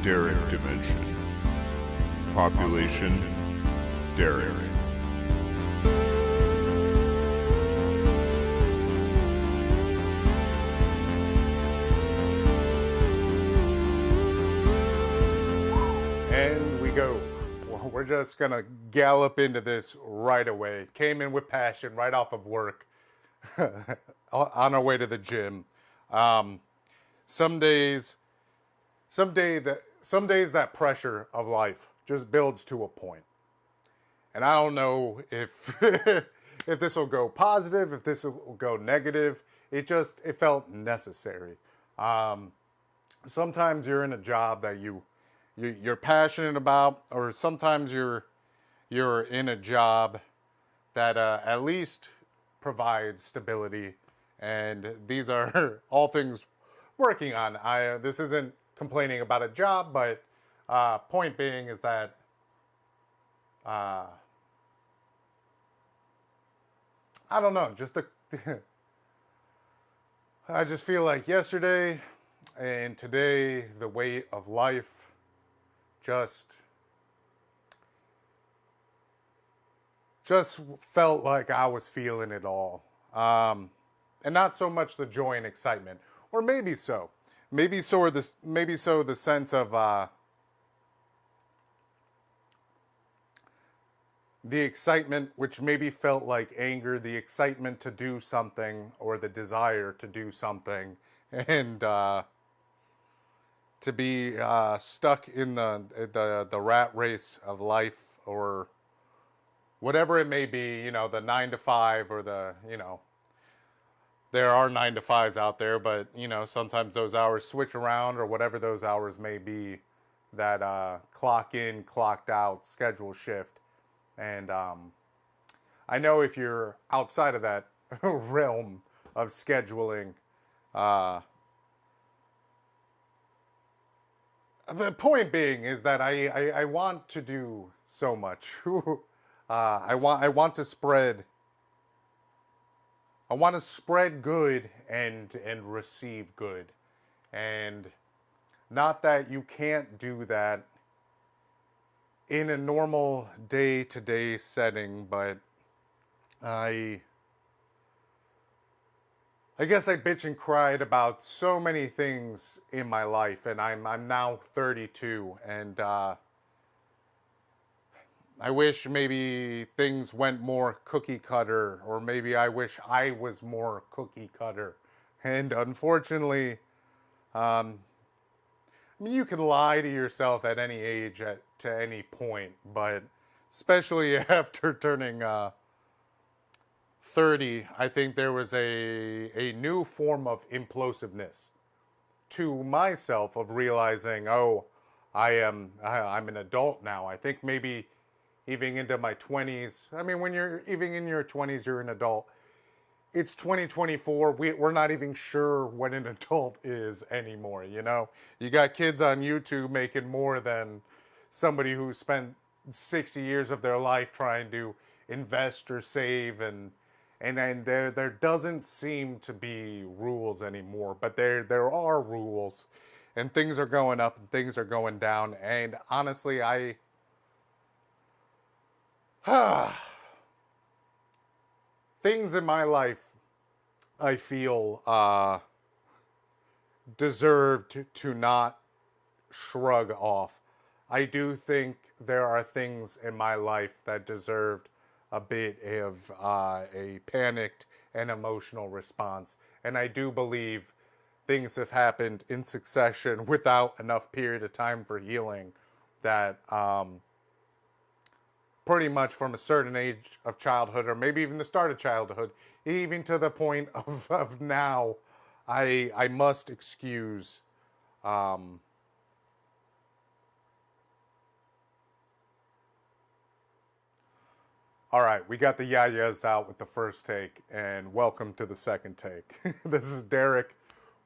Derrick Dimension. Population, Derrick. And we go. We're just going to gallop into this right away. Came in with passion right off of work on our way to the gym. Some days that pressure of life just builds to a point. And I don't know if if this will go positive, if this will go negative. It felt necessary. Sometimes you're in a job that you're passionate about, or sometimes you're in a job that at least provides stability, and these are all things working on. This isn't complaining about a job, but point being is that I don't know, I just feel like yesterday and today the weight of life just felt like I was feeling it all. And not so much the joy and excitement, or maybe so. Maybe so the sense of the excitement, which maybe felt like anger, the excitement to do something, or the desire to do something, and to be stuck in the rat race of life, or whatever it may be, the 9 to 5, or there are 9 to 5s out there, but sometimes those hours switch around, or whatever those hours may be, that clock in, clocked out, schedule shift. And I know if you're outside of that realm of scheduling, the point being is that I want to do so much. I want to spread good and receive good. And not that you can't do that in a normal day-to-day setting, but I guess I bitch and cried about so many things in my life, and I'm now 32, and I wish maybe things went more cookie cutter, or maybe I wish I was more cookie cutter. And unfortunately, you can lie to yourself at any age, to any point, but especially after turning 30, I think there was a new form of implosiveness to myself, of realizing, I'm an adult now. I think maybe even into my 20s. I mean, when you're even in your 20s, you're an adult. It's 2024. We're not even sure what an adult is anymore. You got kids on YouTube making more than somebody who spent 60 years of their life trying to invest or save, and then there doesn't seem to be rules anymore, but there are rules, and things are going up and things are going down. And honestly, things in my life, I feel deserve to not shrug off. I do think there are things in my life that deserved a bit of a panicked and emotional response. And I do believe things have happened in succession without enough period of time for healing, that pretty much from a certain age of childhood, or maybe even the start of childhood, even to the point of now, I must excuse all right, we got the yayas out with the first take, and welcome to the second take. This is Derrick.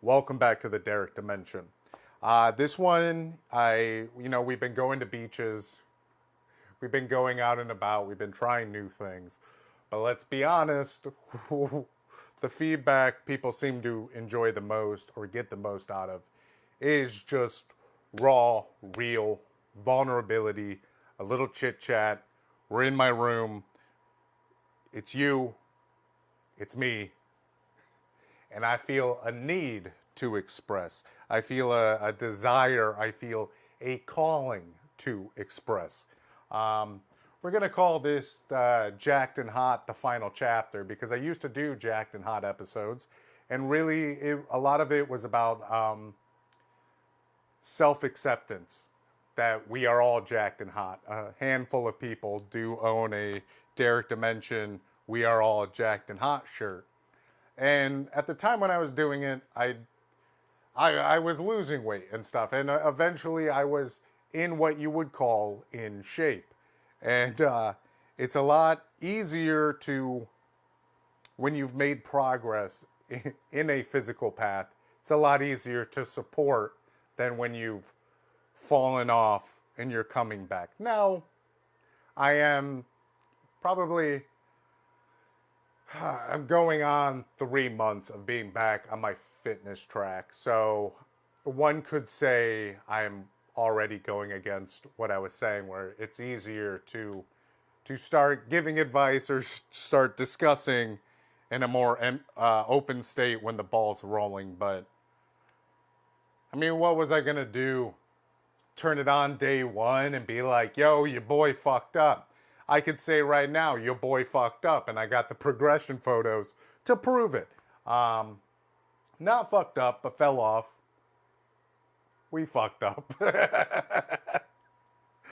Welcome back to the Derrick Dimension. This one, we've been going to beaches. We've been going out and about. We've been trying new things. But let's be honest, the feedback people seem to enjoy the most, or get the most out of, is just raw, real vulnerability, a little chit chat. We're in my room. It's you, it's me, and I feel a need to express. I feel a desire. I feel a calling to express. We're going to call this Jacked and Hot, the final chapter, because I used to do Jacked and Hot episodes, and really a lot of it was about self-acceptance, that we are all jacked and hot. A handful of people do own a Derrick Dimension, "We Are All Jacked and Hot" shirt. And at the time when I was doing it, I was losing weight and stuff, and eventually I was in what you would call in shape. And it's a lot easier to, when you've made progress in a physical path, it's a lot easier to support than when you've fallen off and you're coming back. Now, I am probably, I'm going on 3 months of being back on my fitness track. So one could say I'm already going against what I was saying, where it's easier to start giving advice or start discussing in a more open state when the ball's rolling. But I mean, what was I gonna do? Turn it on day one and be like, "Yo, your boy fucked up." I could say right now, "Your boy fucked up," and I got the progression photos to prove it. Not fucked up, but fell off. We fucked up.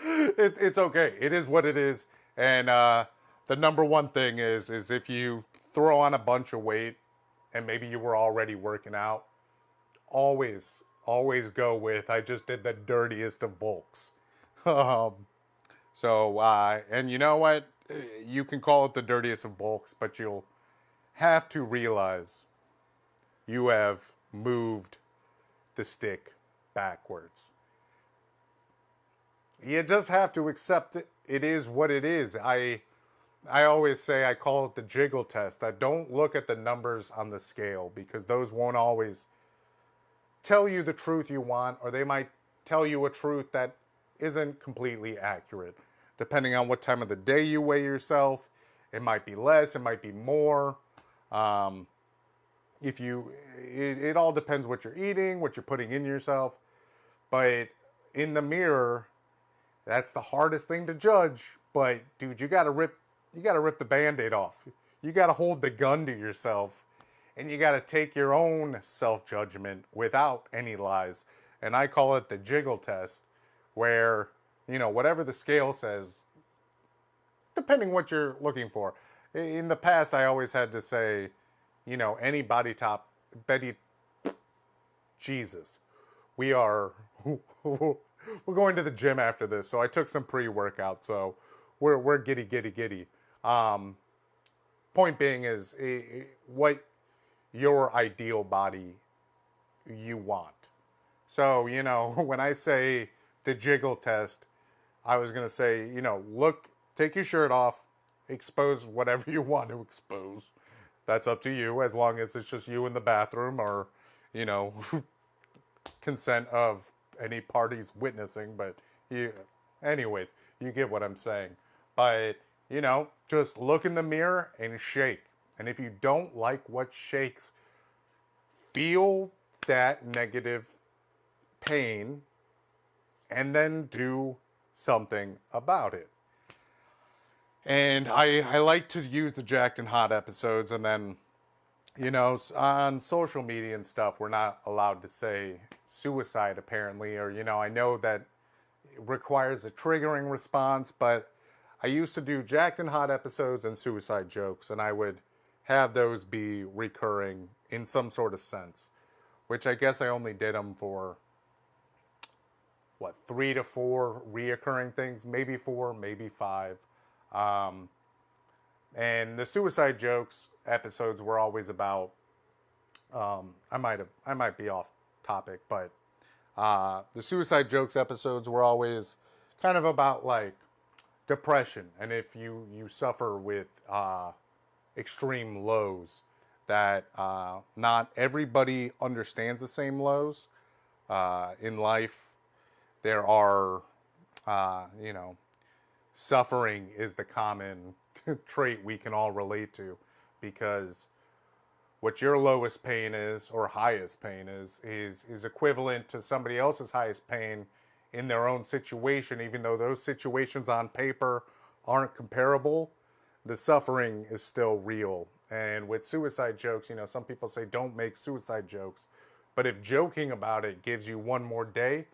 It's okay. It is what it is. And the number one thing is if you throw on a bunch of weight and maybe you were already working out, always go with, "I just did the dirtiest of bulks." And you know what? You can call it the dirtiest of bulks, but you'll have to realize you have moved the stick backwards. You just have to accept it. It is what it is. I always say, I call it the jiggle test. I don't look at the numbers on the scale, because those won't always tell you the truth you want, or they might tell you a truth that isn't completely accurate. Depending on what time of the day you weigh yourself, it might be less, it might be more. It all depends what you're eating, what you're putting in yourself. But in the mirror, that's the hardest thing to judge. But dude, you gotta rip the Band-Aid off. You gotta hold the gun to yourself, and you gotta take your own self-judgment without any lies. And I call it the jiggle test, where, whatever the scale says, depending what you're looking for. In the past, I always had to say, any body top, Jesus, we're going to the gym after this. So I took some pre-workout, so we're giddy. Point being is what your ideal body you want. So, when I say the jiggle test, I was going to say, take your shirt off, expose whatever you want to expose. That's up to you, as long as it's just you in the bathroom, or, consent of any parties witnessing. But anyways, you get what I'm saying. But, just look in the mirror and shake. And if you don't like what shakes, feel that negative pain and then do something about it. And I like to use the Jacked and Hot episodes, and then, on social media and stuff, we're not allowed to say suicide, apparently, or, I know that it requires a triggering response, but I used to do Jacked and Hot episodes and suicide jokes, and I would have those be recurring in some sort of sense, which I guess I only did them for, 3 to 4 reoccurring things, maybe 4, maybe 5. And the suicide jokes episodes were always about, I might be off topic, but the suicide jokes episodes were always kind of about like depression, and if you suffer with extreme lows, that not everybody understands the same lows in life. there are, you know, suffering is the common trait we can all relate to, because what your lowest pain is or highest pain is equivalent to somebody else's highest pain in their own situation, even though those situations on paper aren't comparable. The suffering is still real. And with suicide jokes, you know, some people say don't make suicide jokes, but if joking about it gives you one more day,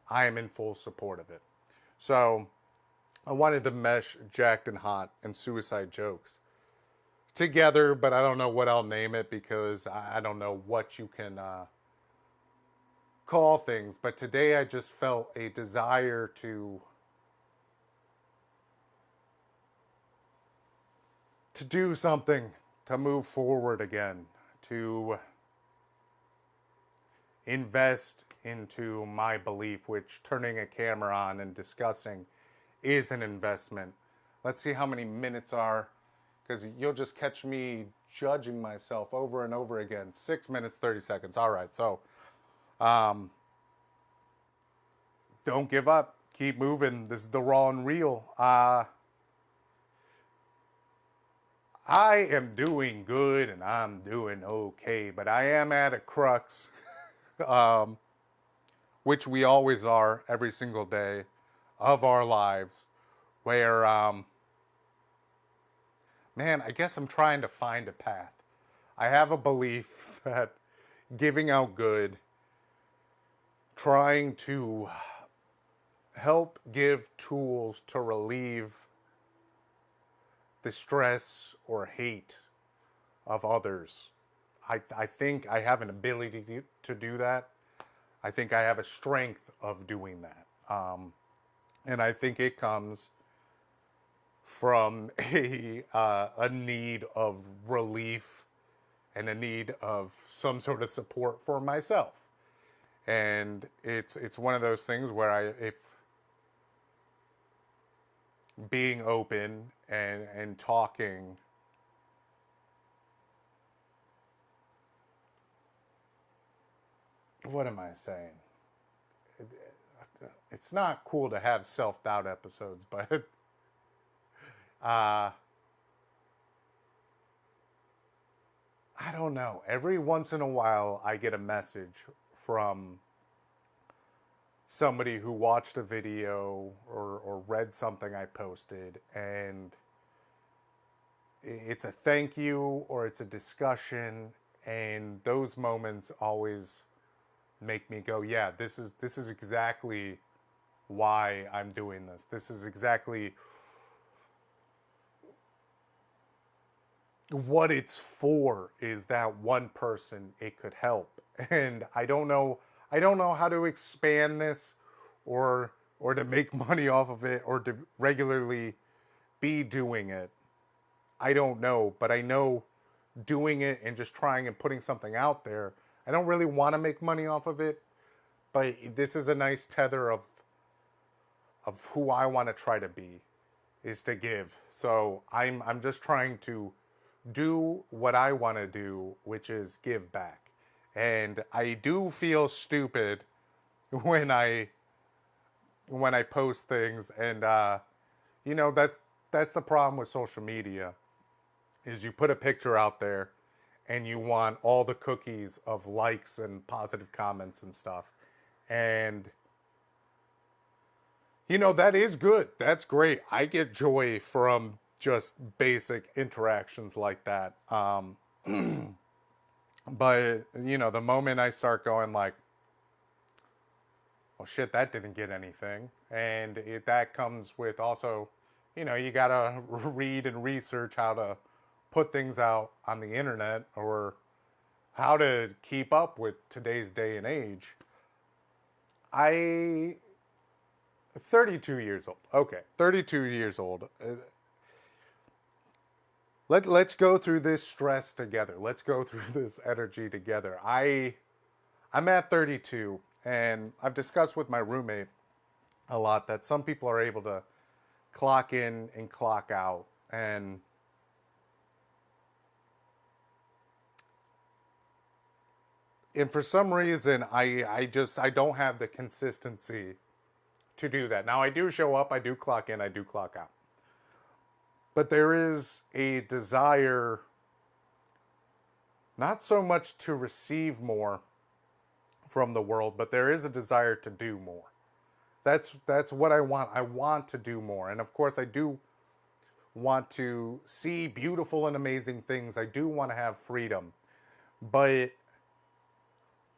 I am in full support of it. So I wanted to mesh Jacked and Hot and suicide jokes together, but I don't know what I'll name it, because I don't know what you can call things. But today I just felt a desire to do something, to move forward again, to invest into my belief, which turning a camera on and discussing is an investment. Let's see how many minutes are, because you'll just catch me judging myself over and over again. 6 minutes, 30 seconds. All right, so don't give up. Keep moving. This is the raw and real. I am doing good and I'm doing okay, but I am at a crux, which we always are every single day of our lives, where, man, I guess I'm trying to find a path. I have a belief that giving out good, trying to help give tools to relieve the stress or hate of others. I think I have an ability to do that. I think I have a strength of doing that. And I think it comes from a need of relief and a need of some sort of support for myself. And it's one of those things where if being open and talking what am I saying? It's not cool to have self-doubt episodes, but I don't know. Every once in a while, I get a message from somebody who watched a video or read something I posted, and it's a thank you or it's a discussion, and those moments always make me go, yeah, this is exactly why I'm doing this. This is exactly what it's for, is that one person it could help. And I don't know how to expand this or to make money off of it or to regularly be doing it. I don't know, but I know doing it and just trying and putting something out there, I don't really want to make money off of it, but this is a nice tether of who I want to try to be, is to give. So I'm just trying to do what I want to do, which is give back. And I do feel stupid when I post things, and you know, that's the problem with social media, is you put a picture out there and you want all the cookies of likes and positive comments and stuff. And you know, that is good. That's great. I get joy from just basic interactions like that. But, you know, the moment I start going like, well, shit, that didn't get anything. And that comes with also, you know, you got to read and research how to put things out on the internet, or how to keep up with today's day and age. 32 years old. Okay, 32 years old. Let's go through this stress together. Let's go through this energy together. I'm at 32, and I've discussed with my roommate a lot that some people are able to clock in and clock out, and for some reason I don't have the consistency to do that. Now I do show up, I do clock in, I do clock out. But there is a desire not so much to receive more from the world, but there is a desire to do more. That's what I want. I want to do more. And of course I do want to see beautiful and amazing things. I do want to have freedom. But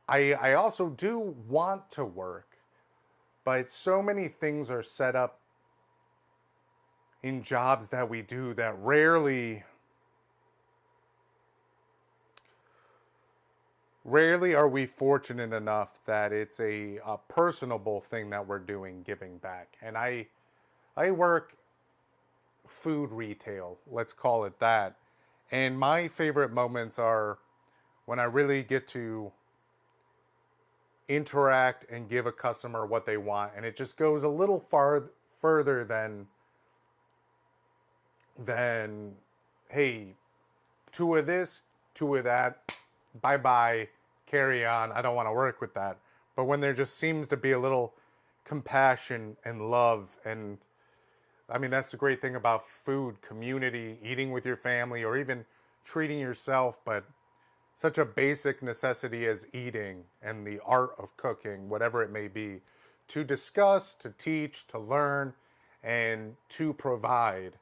I also do want to work. But so many things are set up in jobs that we do that rarely are we fortunate enough that it's a personable thing that we're doing, giving back. And I work food retail, let's call it that. And my favorite moments are when I really get to interact and give a customer what they want. And it just goes a little further than hey, 2 of this, 2 of that, bye-bye, carry on, I don't want to work with that. But when there just seems to be a little compassion and love, and I mean, that's the great thing about food, community, eating with your family, or even treating yourself, but such a basic necessity as eating and the art of cooking, whatever it may be, to discuss, to teach, to learn, and to provide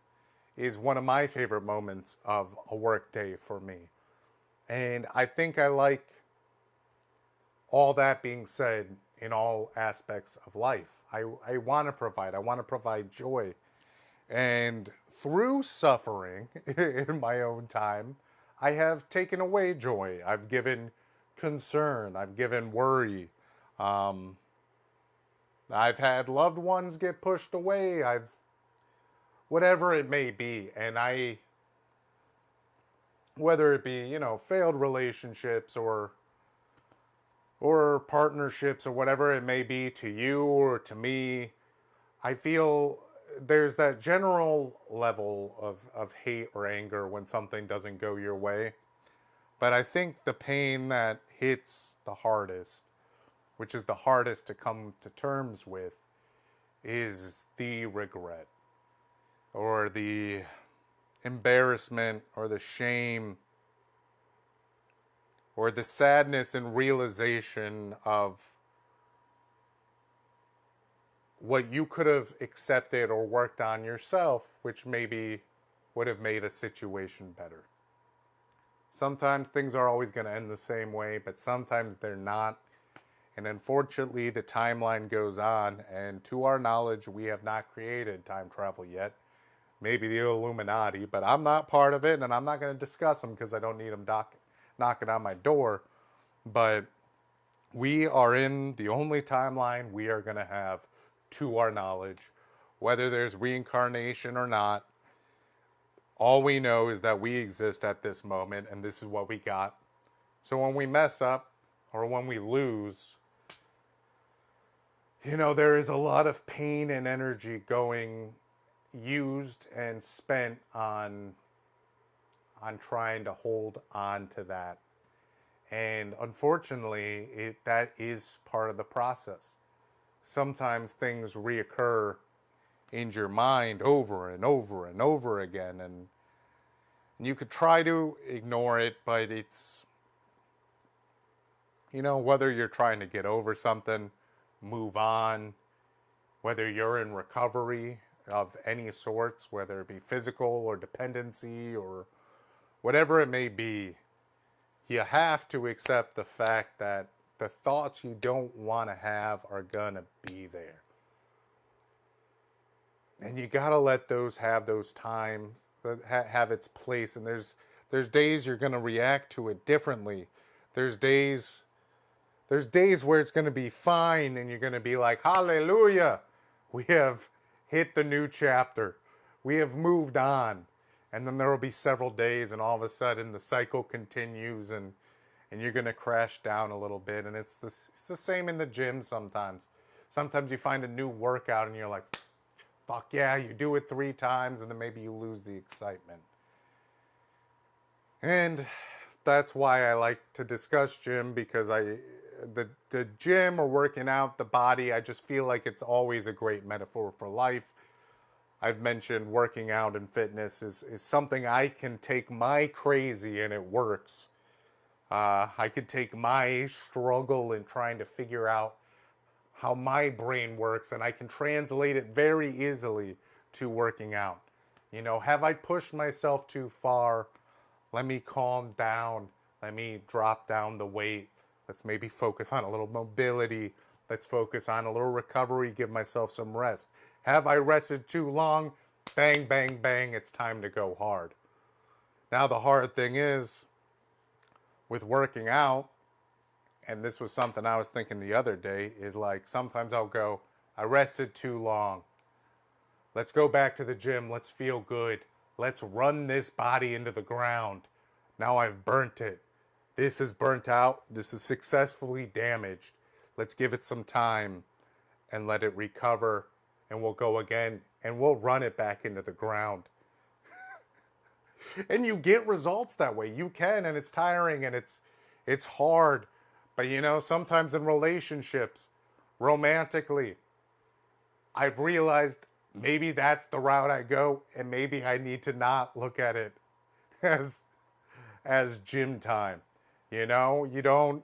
is one of my favorite moments of a work day for me. And I think I like all that being said in all aspects of life. I want to provide. I want to provide joy. And through suffering in my own time, I have taken away joy. I've given concern. I've given worry. I've had loved ones get pushed away. Whatever it may be. And whether it be, failed relationships or partnerships or whatever it may be to you or to me, I feel there's that general level of hate or anger when something doesn't go your way. But I think the pain that hits the hardest, which is the hardest to come to terms with, is the regret or the embarrassment or the shame or the sadness and realization of what you could have accepted or worked on yourself, which maybe would have made a situation better. Sometimes things are always going to end the same way, but sometimes they're not. And unfortunately, the timeline goes on, and to our knowledge, we have not created time travel yet. Maybe the Illuminati, but I'm not part of it, and I'm not going to discuss them because I don't need them knocking on my door. But we are in the only timeline we are going to have, to our knowledge, whether there's reincarnation or not. All we know is that we exist at this moment, and this is what we got. So when we mess up or when we lose, there is a lot of pain and energy used and spent on trying to hold on to that. And unfortunately, that is part of the process. Sometimes things reoccur in your mind over and over and over again, and you could try to ignore it, but it's, whether you're trying to get over something, move on, whether you're in recovery of any sorts, whether it be physical or dependency or whatever it may be, you have to accept the fact that the thoughts you don't want to have are going to be there. And you got to let those have those times, have its place. And there's days you're going to react to it differently. There's days where it's going to be fine and you're going to be like, hallelujah, we have hit the new chapter. We have moved on. And then there will be several days and all of a sudden the cycle continues and you're going to crash down a little bit. And it's the same in the gym sometimes. Sometimes you find a new workout and you're like, fuck yeah, you do it 3 times and then maybe you lose the excitement. And that's why I like to discuss gym, because the gym or working out, the body, I just feel like it's always a great metaphor for life. I've mentioned working out and fitness is something I can take my crazy and it works. I could take my struggle in trying to figure out how my brain works, and I can translate it very easily to working out. You know, have I pushed myself too far? Let me calm down. Let me drop down the weight. Let's maybe focus on a little mobility. Let's focus on a little recovery, give myself some rest. Have I rested too long? Bang, bang, bang, it's time to go hard. Now the hard thing is, with working out, and this was something I was thinking the other day, is like sometimes I'll go, I rested too long. Let's go back to the gym. Let's feel good. Let's run this body into the ground. Now I've burnt it. This is burnt out. This is successfully damaged. Let's give it some time and let it recover, and we'll go again and we'll run it back into the ground. And you get results that way. You can, and it's tiring and it's hard. But you know, sometimes in relationships, romantically, I've realized maybe that's the route I go, and maybe I need to not look at it as gym time. You know, you don't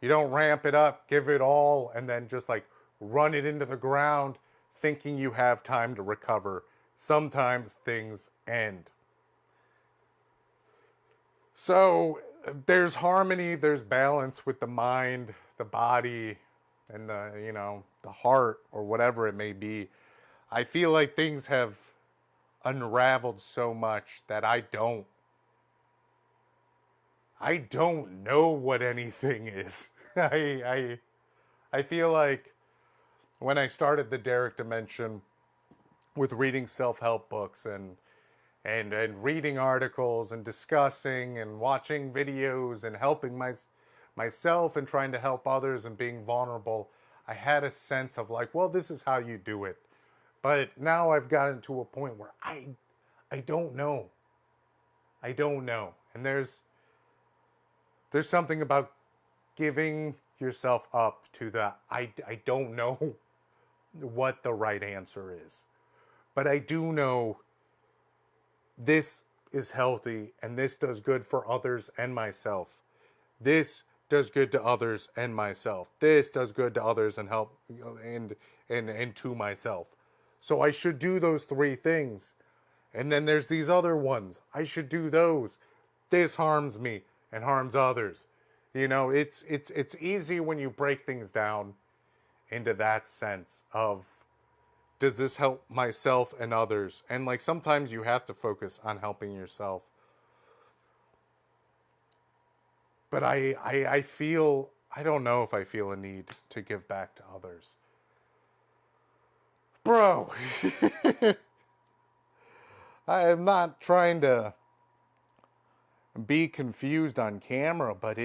ramp it up, give it all, and then just like run it into the ground thinking you have time to recover. Sometimes things end. So there's harmony, there's balance with the mind, the body, and the heart, or whatever it may be. I feel like things have unraveled so much that I don't know what anything is. I feel like when I started the Derrick Dimension with reading self-help books and reading articles and discussing and watching videos and helping myself and trying to help others and being vulnerable, I had a sense of like, well, this is how you do it. But now I've gotten to a point where I don't know. I don't know. And there's something about giving yourself up to the I don't know what the right answer is. But I do know this is healthy and this does good for others and myself. This does good to others and myself. This does good to others and help and to myself. So I should do those three things. And then there's these other ones. I should do those. This harms me and harms others. You know, it's easy when you break things down into that sense of, does this help myself and others? And like sometimes you have to focus on helping yourself. But I feel, I don't know if I feel a need to give back to others. Bro, I am not trying to be confused on camera, but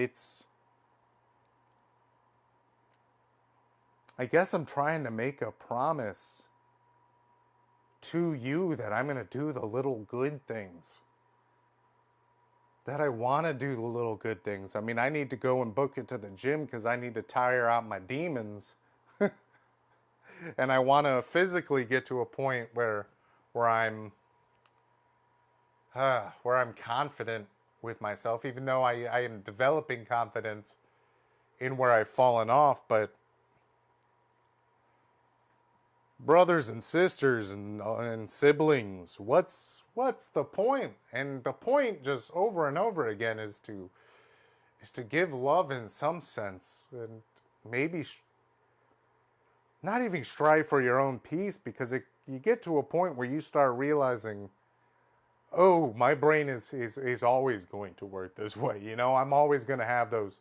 I guess I'm trying to make a promise to you that I'm going to do the little good things. That I want to do the little good things. I mean, I need to go and book it to the gym because I need to tire out my demons. And I want to physically get to a point where I'm confident with myself, even though I am developing confidence in where I've fallen off. But brothers and sisters and siblings, what's the point? And the point, just over and over again, is to give love in some sense, and maybe not even strive for your own peace, because you get to a point where you start realizing, oh, my brain is always going to work this way. You know, I'm always going to have those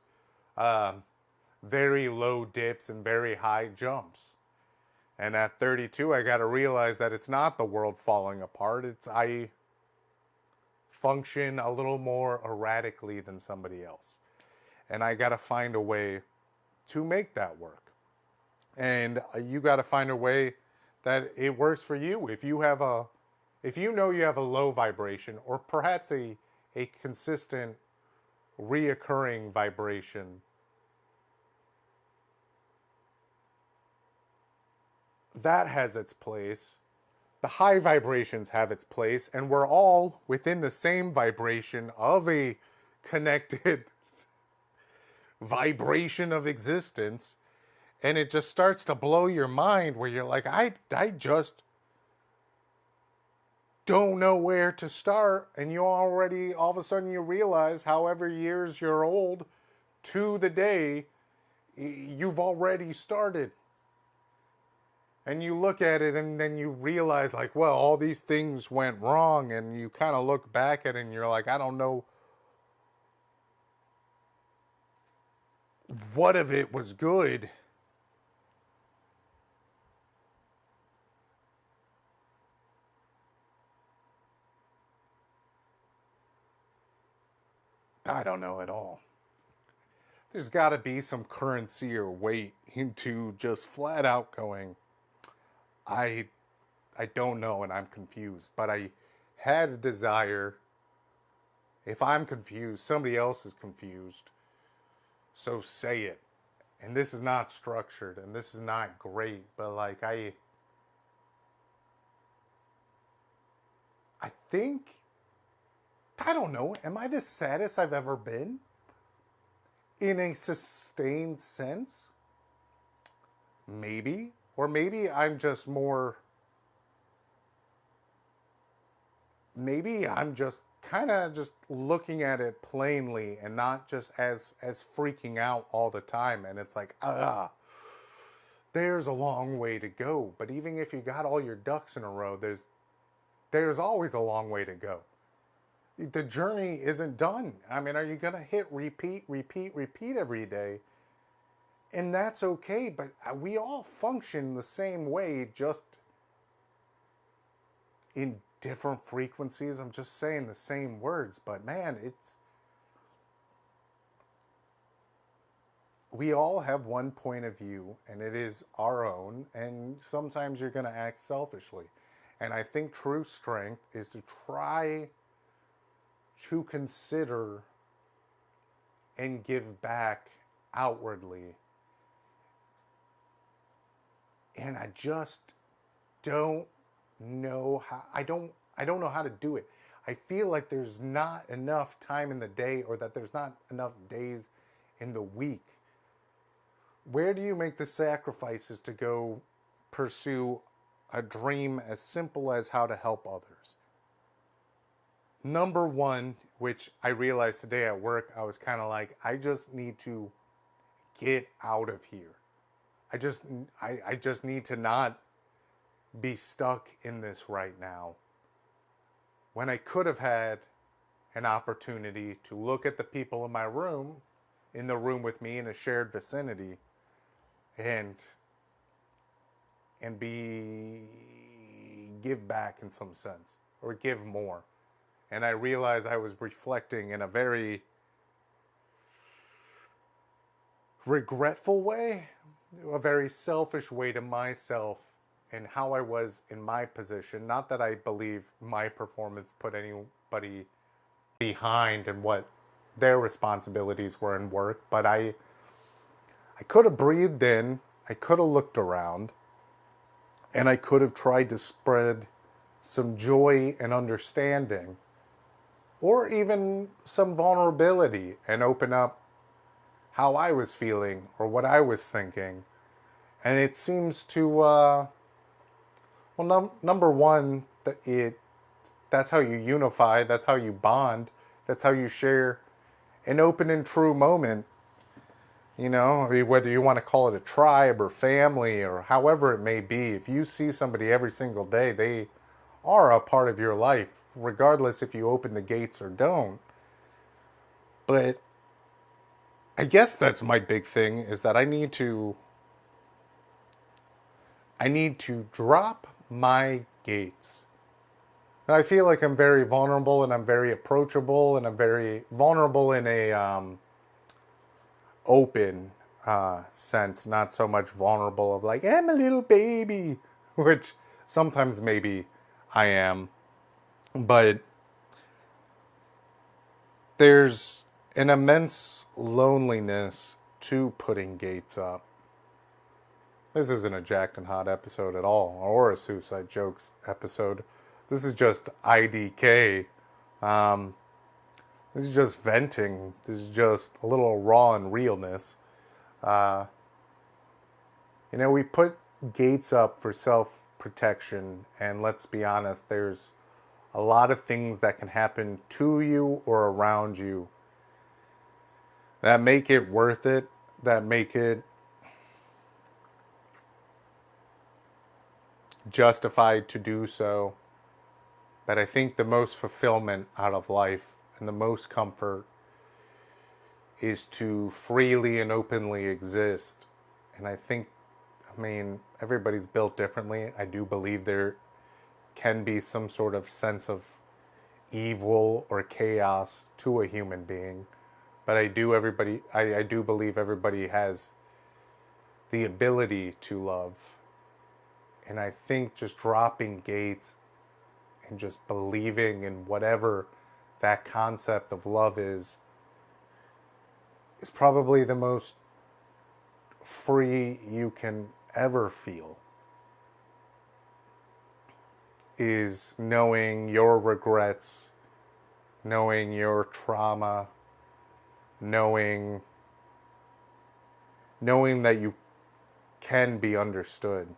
very low dips and very high jumps. And at 32, I got to realize that it's not the world falling apart. I function a little more erratically than somebody else. And I got to find a way to make that work. And you got to find a way that it works for you. If you know you have a low vibration, or perhaps a consistent, reoccurring vibration, that has its place. The high vibrations have its place, and we're all within the same vibration of a connected vibration of existence. And it just starts to blow your mind where you're like, I just don't know where to start. And you already, all of a sudden you realize, however years you're old, to the day, you've already started. And you look at it and then you realize, like, well, all these things went wrong. And you kind of look back at it and you're like, I don't know what of it was good. I don't know at all. There's got to be some currency or weight into just flat out going, I don't know and I'm confused. But I had a desire. If I'm confused, somebody else is confused. So say it. And this is not structured and this is not great. But like I think, I don't know, am I the saddest I've ever been? In a sustained sense? Maybe. Or maybe I'm just more... Maybe I'm just kind of just looking at it plainly and not just as freaking out all the time. And it's like, there's a long way to go. But even if you got all your ducks in a row, there's always a long way to go. The journey isn't done. I mean, are you going to hit repeat every day? And that's okay, but we all function the same way, just in different frequencies. I'm just saying the same words, but man, we all have one point of view, and it is our own, and sometimes you're going to act selfishly. And I think true strength is to try to consider and give back outwardly. And I just don't know how. I don't know how to do it. I feel like there's not enough time in the day, or that there's not enough days in the week. Where do you make the sacrifices to go pursue a dream as simple as how to help others? Number one, which I realized today at work, I was kind of like, I just need to get out of here. I just need to not be stuck in this right now. When I could have had an opportunity to look at the people in my room, in the room with me in a shared vicinity, and give back in some sense, or give more. And I realized I was reflecting in a very regretful way, a very selfish way to myself, and how I was in my position. Not that I believe my performance put anybody behind and what their responsibilities were in work, but I could have breathed in, I could have looked around, and I could have tried to spread some joy and understanding, or even some vulnerability, and open up how I was feeling or what I was thinking. And it seems to, number one, that's how you unify, that's how you bond, that's how you share an open and true moment. You know, whether you want to call it a tribe or family or however it may be, if you see somebody every single day, they are a part of your life, regardless if you open the gates or don't. But I guess that's my big thing, is that I need to drop my gates. And I feel like I'm very vulnerable, and I'm very approachable, and I'm very vulnerable in a open sense, not so much vulnerable of like, I'm a little baby, which sometimes maybe I am. But there's an immense loneliness to putting gates up. This isn't a Jacked and Hot episode at all, or a Suicide Jokes episode. This is just IDK. This is just venting. This is just a little raw and realness. We put gates up for self-protection, and let's be honest, there's a lot of things that can happen to you or around you that make it worth it, that make it justified to do so. But I think the most fulfillment out of life and the most comfort is to freely and openly exist. And everybody's built differently. I do believe there can be some sort of sense of evil or chaos to a human being. But I do believe everybody has the ability to love. And I think just dropping gates and just believing in whatever that concept of love is probably the most free you can ever feel. Is knowing your regrets, knowing your trauma, knowing that you can be understood.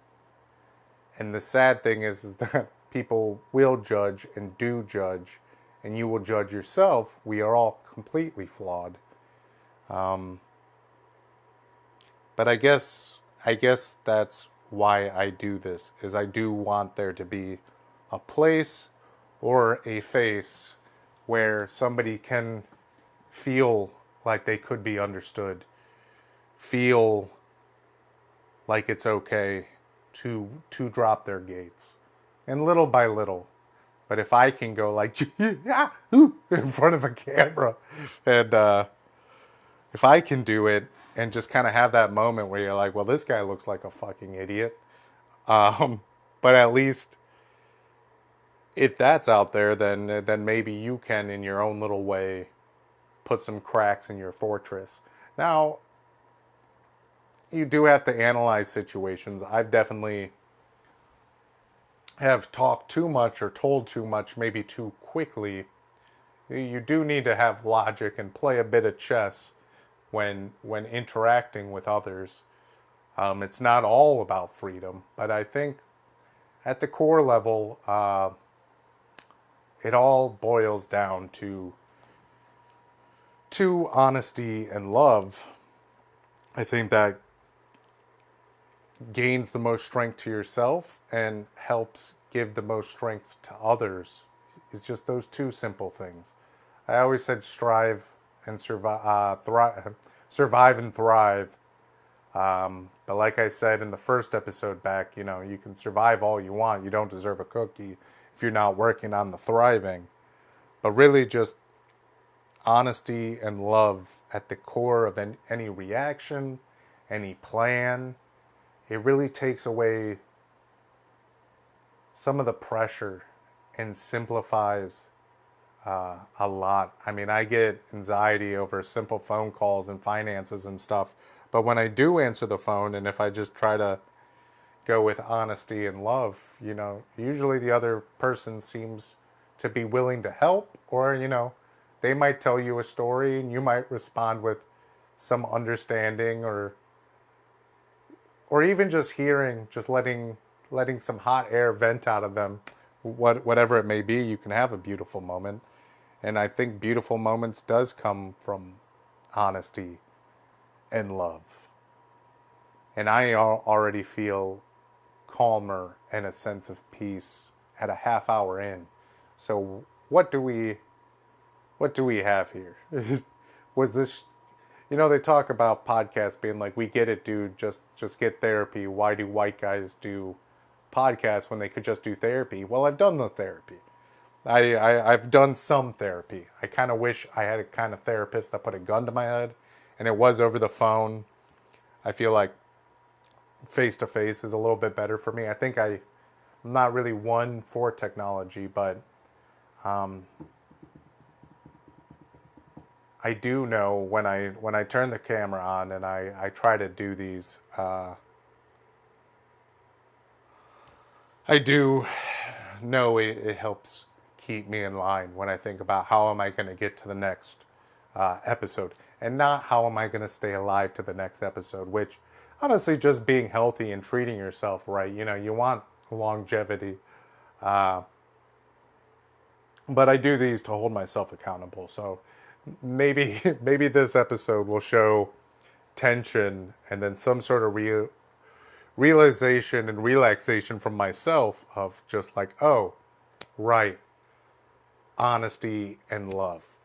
And the sad thing is that people will judge and do judge, and you will judge yourself. We are all completely flawed. But I guess that's why I do this, is I do want there to be a place or a face where somebody can feel like they could be understood, feel like it's okay to drop their gates. And little by little. But if I can go like in front of a camera, and if I can do it and just kind of have that moment where you're like, well, this guy looks like a fucking idiot. But at least if that's out there, then maybe you can, in your own little way, put some cracks in your fortress. Now, you do have to analyze situations. I've definitely have talked too much or told too much, maybe too quickly. You do need to have logic and play a bit of chess when interacting with others. It's not all about freedom, but I think at the core level, it all boils down to honesty and love. I think that gains the most strength to yourself and helps give the most strength to others. It's just those two simple things. I always said strive and survive and thrive. But like I said in the first episode back, you can survive all you want. You don't deserve a cookie if you're not working on the thriving. But really just honesty and love at the core of any reaction, any plan. It really takes away some of the pressure and simplifies a lot. I get anxiety over simple phone calls and finances and stuff. But when I do answer the phone, and if I just try to go with honesty and love, usually the other person seems to be willing to help, or, they might tell you a story and you might respond with some understanding, or even just letting some hot air vent out of them, whatever it may be. You can have a beautiful moment. And I think beautiful moments does come from honesty and love. And I already feel calmer and a sense of peace at a half hour in. So what do we have here? Was this, they talk about podcasts being like, we get it, dude, just get therapy. Why do white guys do podcasts when they could just do therapy? Well, I've done the therapy. I've done some therapy. I kind of wish I had a kind of therapist that put a gun to my head, and it was over the phone. I feel like face-to-face is a little bit better for me. I think I'm not really one for technology, but I do know when I turn the camera on and I try to do these I do know it helps keep me in line when I think about how am I going to get to the next episode, and not how am I going to stay alive to the next episode, which honestly, just being healthy and treating yourself right, you want longevity. But I do these to hold myself accountable. So maybe maybe this episode will show tension and then some sort of realization and relaxation from myself of just like, oh, right, honesty and love.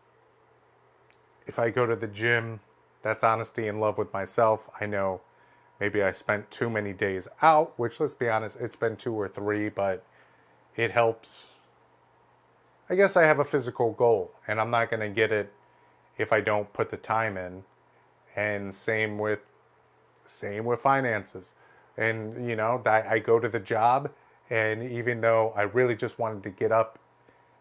If I go to the gym, that's honesty and love with myself. I know maybe I spent too many days out, which, let's be honest, it's been 2 or 3, but it helps. I guess I have a physical goal, and I'm not going to get it if I don't put the time in. And same with finances. And I go to the job, and even though I really just wanted to get up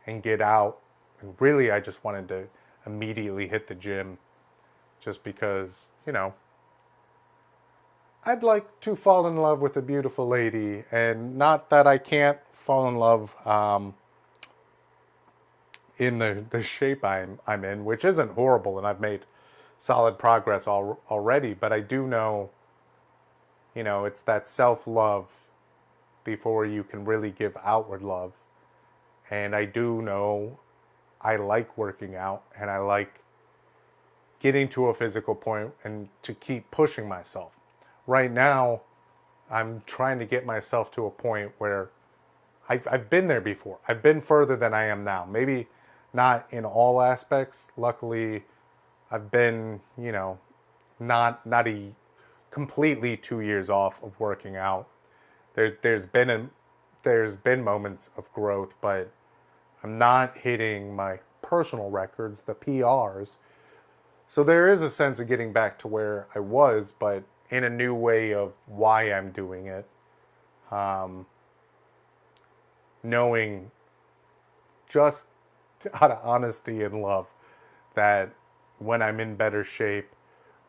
and get out, and really I just wanted to immediately hit the gym, just because I'd like to fall in love with a beautiful lady, and not that I can't fall in love in the shape I'm in, which isn't horrible, and I've made solid progress already. But I do know, it's that self-love before you can really give outward love. And I do know I like working out, and I like getting to a physical point and to keep pushing myself. Right now, I'm trying to get myself to a point where I've been there before. I've been further than I am now. Maybe not in all aspects. Luckily, I've been, not completely 2 years off of working out. There's been moments of growth, but I'm not hitting my personal records, the PRs. So there is a sense of getting back to where I was, but in a new way of why I'm doing it. Knowing just out of honesty and love that when I'm in better shape,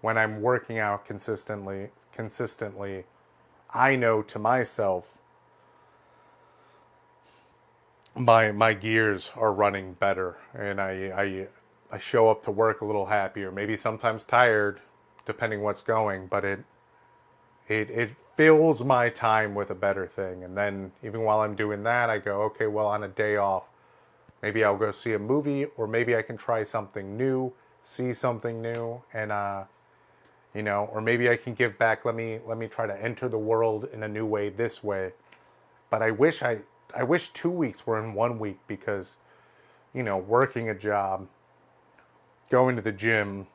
when I'm working out consistently, I know to myself my gears are running better, and I show up to work a little happier, maybe sometimes tired, depending what's going, but it fills my time with a better thing. And then even while I'm doing that, I go, okay, well, on a day off, maybe I'll go see a movie, or maybe I can try something new, see something new, and or maybe I can give back. Let me try to enter the world in a new way this way. But I wish 2 weeks were in 1 week, because working a job, going to the gym,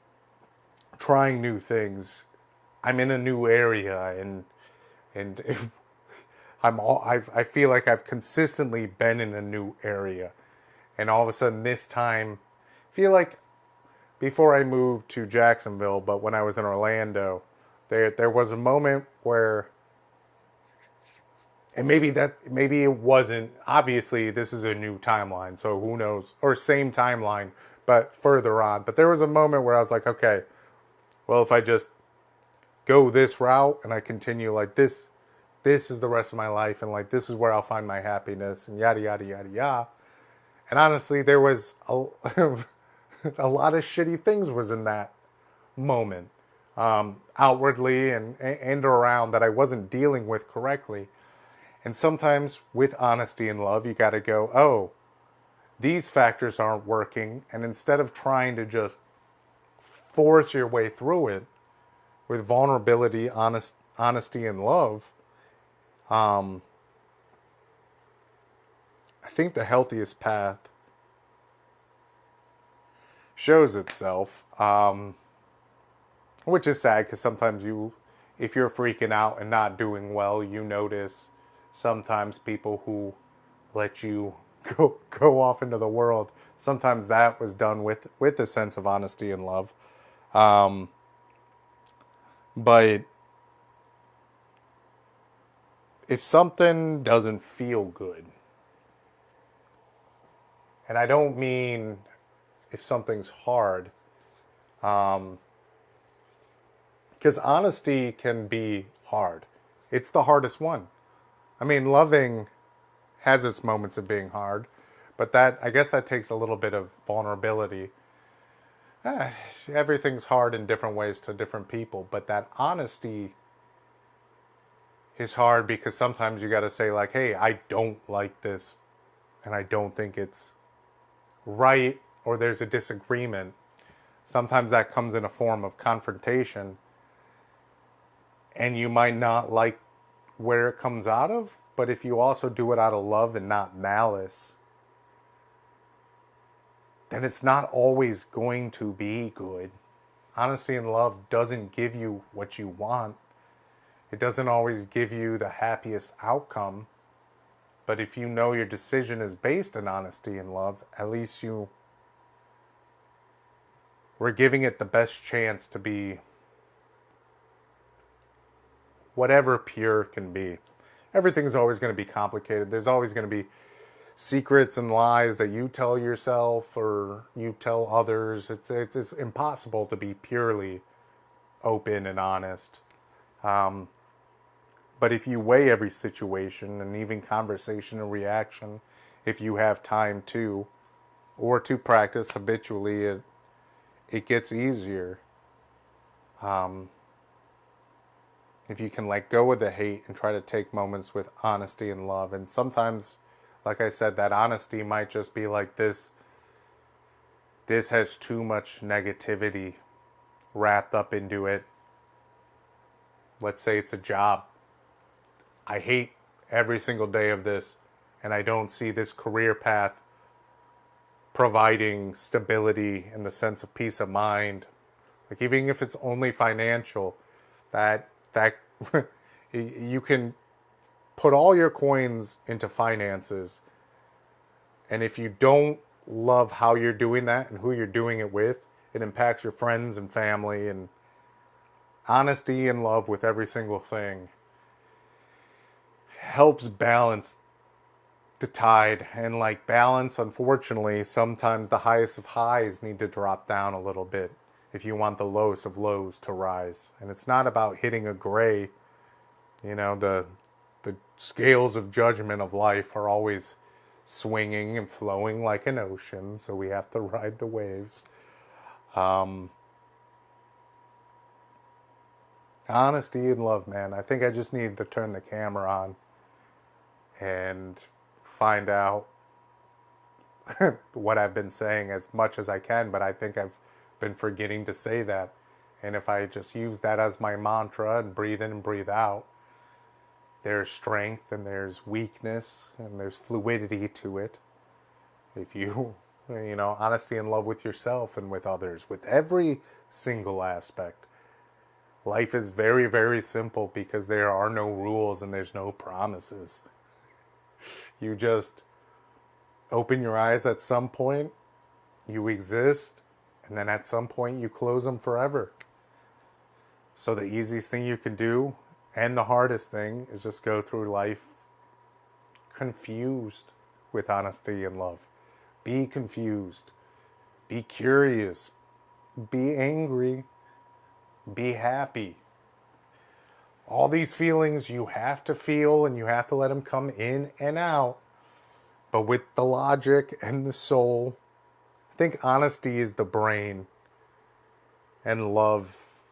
trying new things. I'm in a new area, and if I feel like I've consistently been in a new area, and all of a sudden this time, I feel like before I moved to Jacksonville, but when I was in Orlando, there was a moment where, and maybe it wasn't, obviously this is a new timeline, so who knows, or same timeline, but further on. But there was a moment where I was like, okay, well, if I just go this route and I continue like this is the rest of my life, and like this is where I'll find my happiness, and yada yada yada yada. And honestly, there was a lot of shitty things was in that moment, outwardly and around, that I wasn't dealing with correctly. And sometimes with honesty and love, you got to go, oh, these factors aren't working, and instead of trying to just force your way through it with vulnerability, honesty, and love, I think the healthiest path shows itself, which is sad, because sometimes if you're freaking out and not doing well, you notice sometimes people who let you go off into the world, sometimes that was done with a sense of honesty and love. But if something doesn't feel good, and I don't mean if something's hard, because honesty can be hard. It's the hardest one. I mean, loving has its moments of being hard, but I guess that takes a little bit of vulnerability. Everything's hard in different ways to different people, but that honesty is hard because sometimes you got to say like, hey, I don't like this and I don't think it's right, or there's a disagreement. Sometimes that comes in a form of confrontation, and you might not like where it comes out of, but if you also do it out of love and not malice, then it's not always going to be good. Honesty and love doesn't give you what you want. It doesn't always give you the happiest outcome. But if you know your decision is based on honesty and love, at least we're giving it the best chance to be whatever pure can be. Everything's always going to be complicated. There's always going to be secrets and lies that you tell yourself or you tell others. It's impossible to be purely open and honest. But if you weigh every situation and even conversation and reaction, if you have time to, or to practice habitually, it gets easier. If you can let go of the hate and try to take moments with honesty and love. And sometimes, like I said, that honesty might just be like this has too much negativity wrapped up into it. Let's say it's a job. I hate every single day of this, and I don't see this career path providing stability in the sense of peace of mind. Like, even if it's only financial, that you can put all your coins into finances, and if you don't love how you're doing that and who you're doing it with, it impacts your friends and family. And honesty and love with every single thing helps balance the tide. And like balance, unfortunately, sometimes the highest of highs need to drop down a little bit if you want the lowest of lows to rise. And it's not about hitting a gray. You know, the scales of judgment of life are always swinging and flowing like an ocean, so we have to ride the waves. Honesty and love, man. I think I just need to turn the camera on and find out what I've been saying as much as I can, but I think I've been forgetting to say that. And if I just use that as my mantra and breathe in and breathe out, there's strength and there's weakness and there's fluidity to it. If you honesty and love with yourself and with others, with every single aspect. Life is very, very simple because there are no rules and there's no promises. You just open your eyes at some point, you exist, and then at some point you close them forever. So the easiest thing you can do, and the hardest thing, is just go through life confused with honesty and love. Be confused. Be curious. Be angry. Be happy. All these feelings you have to feel, and you have to let them come in and out. But with the logic and the soul, I think honesty is the brain, and love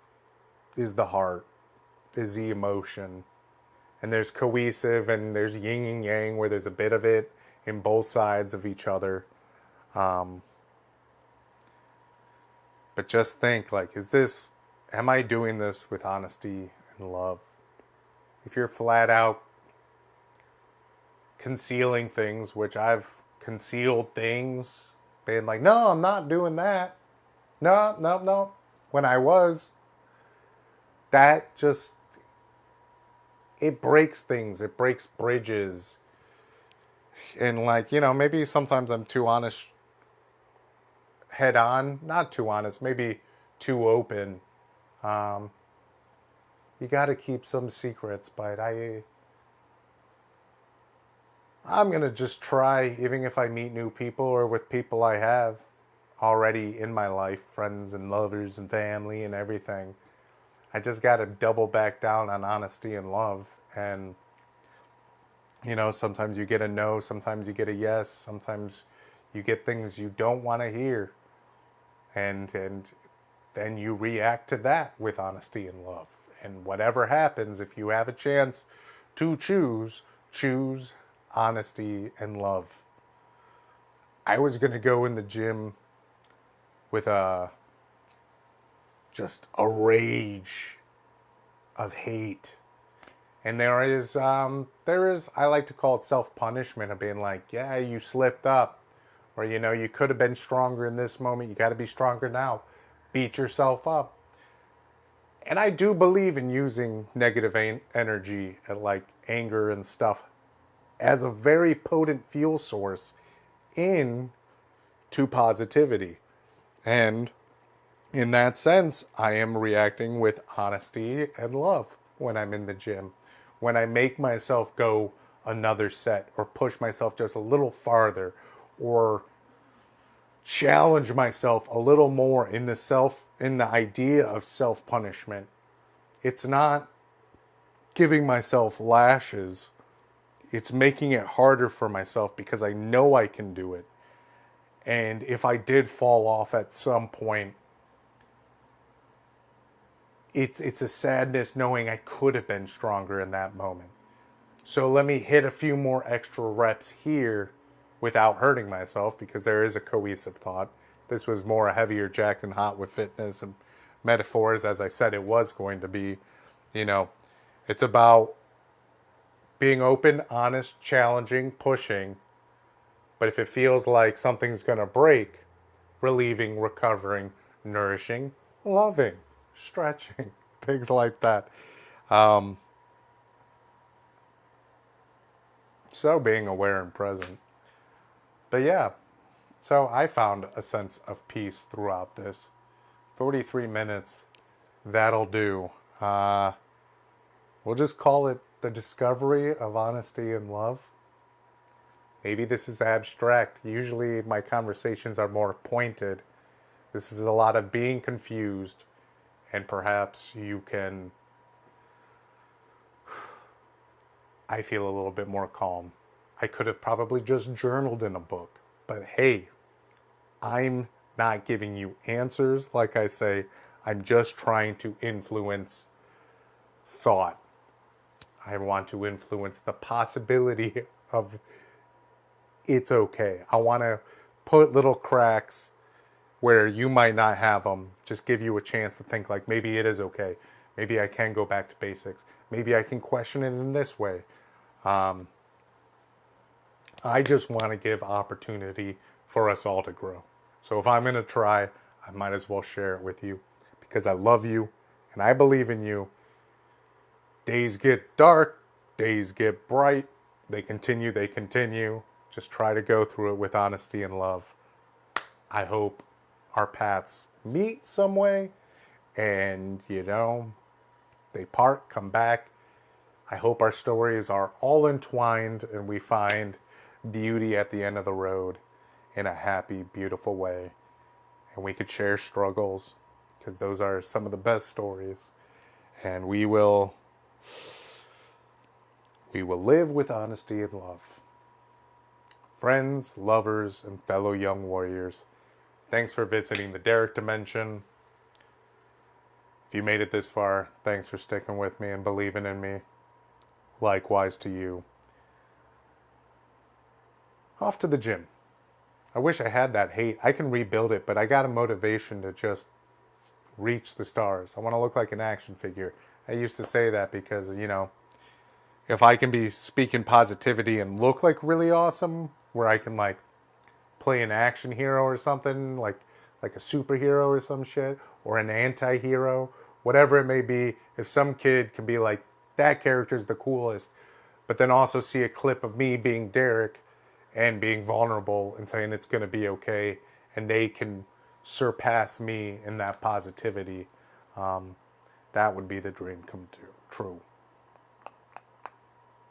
is the heart, is the emotion. And there's cohesive and there's yin and yang, where there's a bit of it in both sides of each other. But just think, like, am I doing this with honesty and love? If you're flat out concealing things, which I've concealed things, being like, no, I'm not doing that. No. When I was, that just, it breaks things. It breaks bridges. And like, maybe sometimes I'm too honest head on. Not too honest, maybe too open. You got to keep some secrets, but I'm going to just try, even if I meet new people or with people I have already in my life, friends and lovers and family and everything. I just got to double back down on honesty and love and You know, sometimes you get a no, sometimes you get a yes, sometimes you get things you don't want to hear. And then you react to that with honesty and love. And whatever happens, if you have a chance to choose honesty and love. I was going to go in the gym with just a rage of hate. And there is I like to call it self-punishment of being like, yeah, you slipped up. Or, you know, you could have been stronger in this moment. You got to be stronger now. Beat yourself up. And I do believe in using negative energy, like anger and stuff, as a very potent fuel source into positivity. And in that sense, I am reacting with honesty and love when I'm in the gym. When I make myself go another set or push myself just a little farther or challenge myself a little more in the idea of self-punishment. It's not giving myself lashes. It's making it harder for myself because I know I can do it. And if I did fall off at some point, it's a sadness knowing I could have been stronger in that moment. So let me hit a few more extra reps here without hurting myself, because there is a cohesive thought. This was more a heavier Jacked and Hot with fitness and metaphors, as I said it was going to be. You know, it's about being open, honest, challenging, pushing. But if it feels like something's going to break, relieving, recovering, nourishing, loving, stretching, things like that. So being aware and present. But yeah, so I found a sense of peace throughout this. 43 minutes, that'll do. We'll just call it the discovery of honesty and love. Maybe this is abstract. Usually my conversations are more pointed. This is a lot of being confused, and perhaps you can... I feel a little bit more calm. I could have probably just journaled in a book. But hey, I'm not giving you answers. Like I say, I'm just trying to influence thought. I want to influence the possibility of it's okay. I want to put little cracks where you might not have them. Just give you a chance to think like, maybe it is okay. Maybe I can go back to basics. Maybe I can question it in this way. I just want to give opportunity for us all to grow. So if I'm going to try, I might as well share it with you because I love you and I believe in you. Days get dark, days get bright. They continue. Just try to go through it with honesty and love. I hope our paths meet some way and, you know, they part, come back. I hope our stories are all entwined and we find beauty at the end of the road in a happy, beautiful way. And we could share struggles because those are some of the best stories. And we will live with honesty and love. Friends, lovers, and fellow young warriors, thanks for visiting the Derrick Dimension. If you made it this far, thanks for sticking with me and believing in me. Likewise to you. Off to the gym. I wish I had that hate. I can rebuild it, but I got a motivation to just reach the stars. I want to look like an action figure. I used to say that because, you know, if I can be speaking positivity and look like really awesome, where I can like play an action hero or something, like a superhero or some shit, or an anti-hero, whatever it may be, if some kid can be like, that character's the coolest, but then also see a clip of me being Derrick and being vulnerable and saying it's going to be okay, and they can surpass me in that positivity, that would be the dream come true.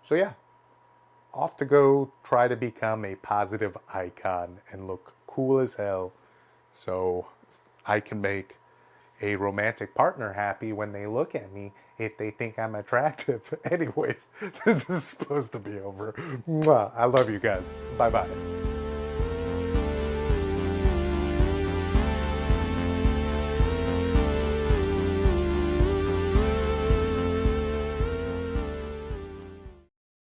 So yeah, off to go try to become a positive icon and look cool as hell so I can make a romantic partner happy when they look at me if they think I'm attractive. Anyways, this is supposed to be over. Mwah. I love you guys. Bye-bye.